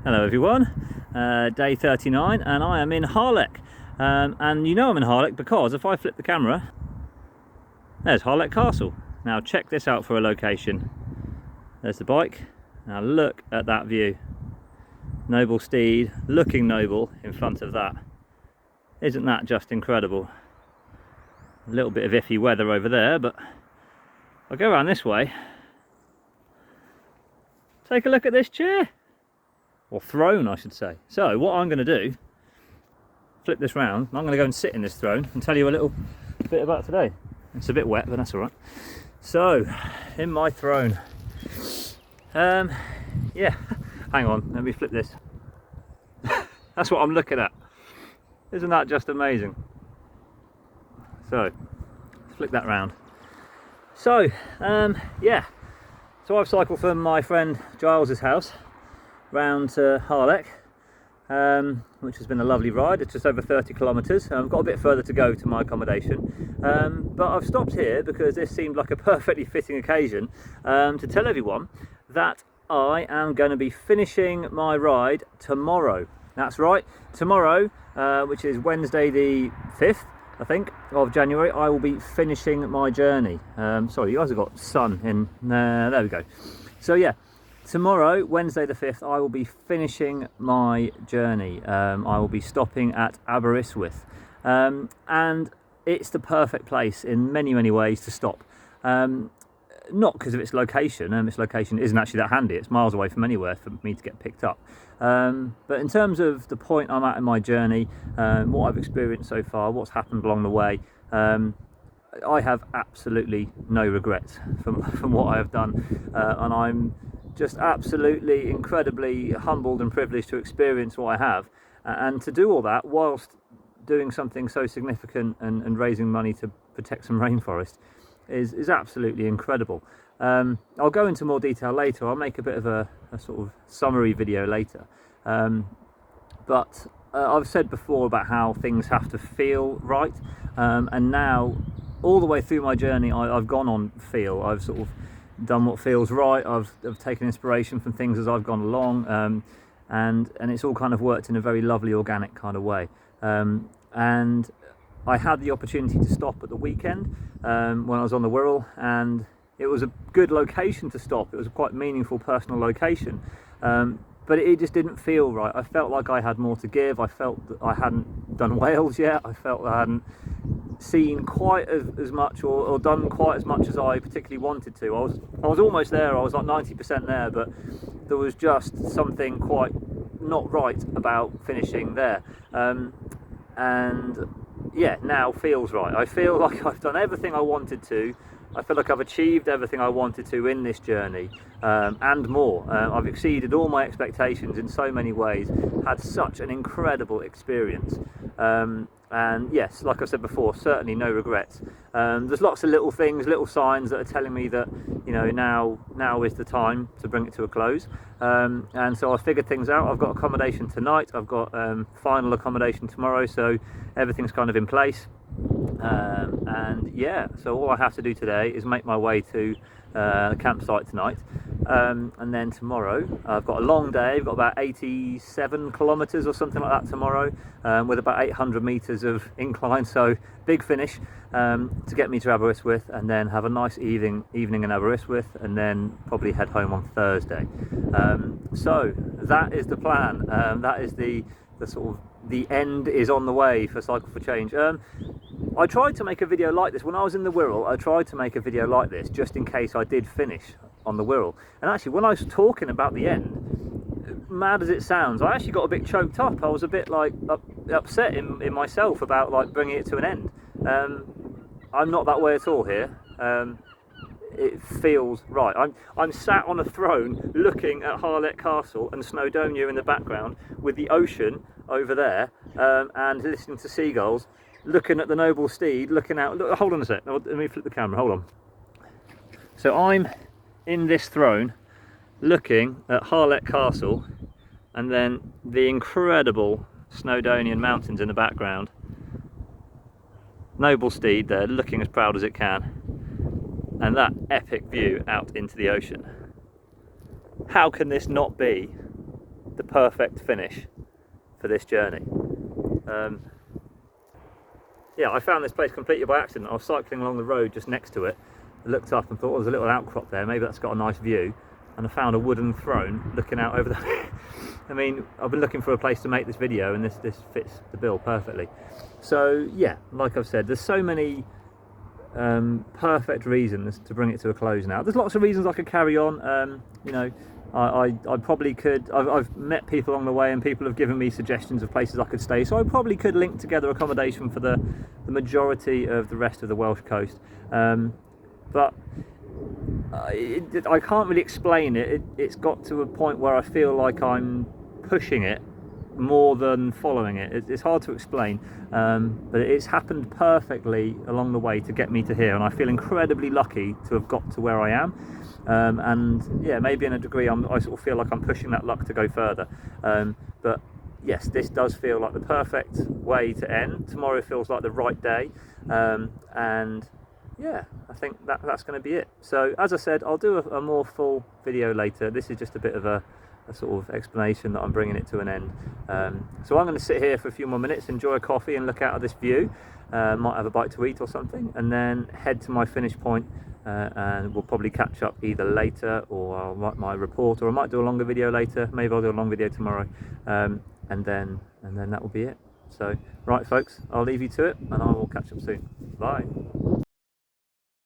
Hello everyone, day 39 and I am in Harlech, and you know I'm in Harlech because if I flip the camera, there's Harlech Castle. Now check this out for a location. There's the bike. Now look at that view. Noble steed looking noble in front of that. Isn't that just incredible? A little bit of iffy weather over there, but I'll go around this way. Take a look at this chair. Or throne, I should say. So what I'm going to do, flip this round, and I'm going to go and sit in this throne and tell you a little bit about today. It's a bit wet, but that's all right. So, in my throne, yeah, hang on, let me flip this. That's what I'm looking at. Isn't that just amazing? So, flick that round. So, yeah, so I've cycled from my friend Giles's house round to Harlech, which has been a lovely ride. It's just over 30 kilometres. I've got a bit further to go to my accommodation, but I've stopped here because this seemed like a perfectly fitting occasion to tell everyone that I am going to be finishing my ride tomorrow. That's right, tomorrow, which is Wednesday the 5th, I think, of January, I will be finishing my journey. Sorry, you guys have got sun in there we go. So yeah, tomorrow, Wednesday the 5th, I will be finishing my journey. I will be stopping at Aberystwyth, and it's the perfect place in many ways to stop. Not because of its location, its location isn't actually that handy, it's miles away from anywhere for me to get picked up. But in terms of the point I'm at in my journey, what I've experienced so far, what's happened along the way, I have absolutely no regrets from what I have done, and I'm just absolutely incredibly humbled and privileged to experience what I have, and to do all that whilst doing something so significant and raising money to protect some rainforest is absolutely incredible. I'll go into more detail later. I'll make a bit of a sort of summary video later, but I've said before about how things have to feel right, and now all the way through my journey I've gone on feel. I've sort of done what feels right. I've taken inspiration from things as I've gone along, and it's all kind of worked in a very lovely organic kind of way, and I had the opportunity to stop at the weekend when I was on the Wirral, and it was a good location to stop. It was a quite meaningful personal location, but it just didn't feel right. I felt like I had more to give. I felt that I hadn't done Wales yet. I felt I hadn't seen quite as much or done quite as much as I particularly wanted to. I was almost there. I was like 90% there, but there was just something quite not right about finishing there, and yeah, now feels right. I feel like I've done everything I wanted to. I feel like I've achieved everything I wanted to in this journey, and more. I've exceeded all my expectations in so many ways, had such an incredible experience, and yes, like I said before, certainly no regrets. There's lots of little things, little signs that are telling me that, you know, now is the time to bring it to a close, and so I figured things out. I've got accommodation tonight, I've got final accommodation tomorrow, so everything's kind of in place. And yeah, so all I have to do today is make my way to the campsite tonight, and then tomorrow I've got a long day. I've got about 87 kilometers or something like that tomorrow, with about 800 meters of incline, so big finish, to get me to Aberystwyth, and then have a nice evening in Aberystwyth, and then probably head home on Thursday. So that is the plan. That is the sort of the end is on the way for Cycle for Change. I tried to make a video like this when I was in the Wirral. I tried to make a video like this just in case I did finish on the Wirral. And actually, when I was talking about the end, mad as it sounds, I actually got a bit choked up. I was a bit like upset in myself about like bringing it to an end. I'm not that way at all here. It feels right. I'm sat on a throne looking at Harlech Castle and Snowdonia in the background, with the ocean over there, and listening to seagulls, looking at the noble steed, looking out. Look, hold on a sec, let me flip the camera, hold on. So I'm in this throne looking at Harlech Castle, and then the incredible Snowdonian mountains in the background, noble steed there looking as proud as it can, and that epic view out into the ocean. How can this not be the perfect finish for this journey. Yeah, I found this place completely by accident. I was cycling along the road just next to it. I looked up and thought, oh, there's a little outcrop there, maybe that's got a nice view. And I found a wooden throne looking out over the... I mean, I've been looking for a place to make this video, and this fits the bill perfectly. So yeah, like I've said, there's so many perfect reasons to bring it to a close now. There's lots of reasons I could carry on. You know, I probably could. I've met people along the way, and people have given me suggestions of places I could stay. So I probably could link together accommodation for the majority of the rest of the Welsh coast. But I can't really explain it. It's got to a point where I feel like I'm pushing it more than following it. It's hard to explain, but it's happened perfectly along the way to get me to here, and I feel incredibly lucky to have got to where I am. And yeah, maybe in a degree I sort of feel like I'm pushing that luck to go further. But yes, this does feel like the perfect way to end. Tomorrow feels like the right day, and yeah, I think that's going to be it. So as I said, I'll do a more full video later. This is just a bit of a sort of explanation that I'm bringing it to an end. So I'm going to sit here for a few more minutes, enjoy a coffee and look out at this view. Might have a bite to eat or something, and then head to my finish point, and we'll probably catch up either later, or I'll write my report, or I might do a longer video later. Maybe I'll do a long video tomorrow, and then that will be it. So right folks, I'll leave you to it, and I will catch up soon. Bye.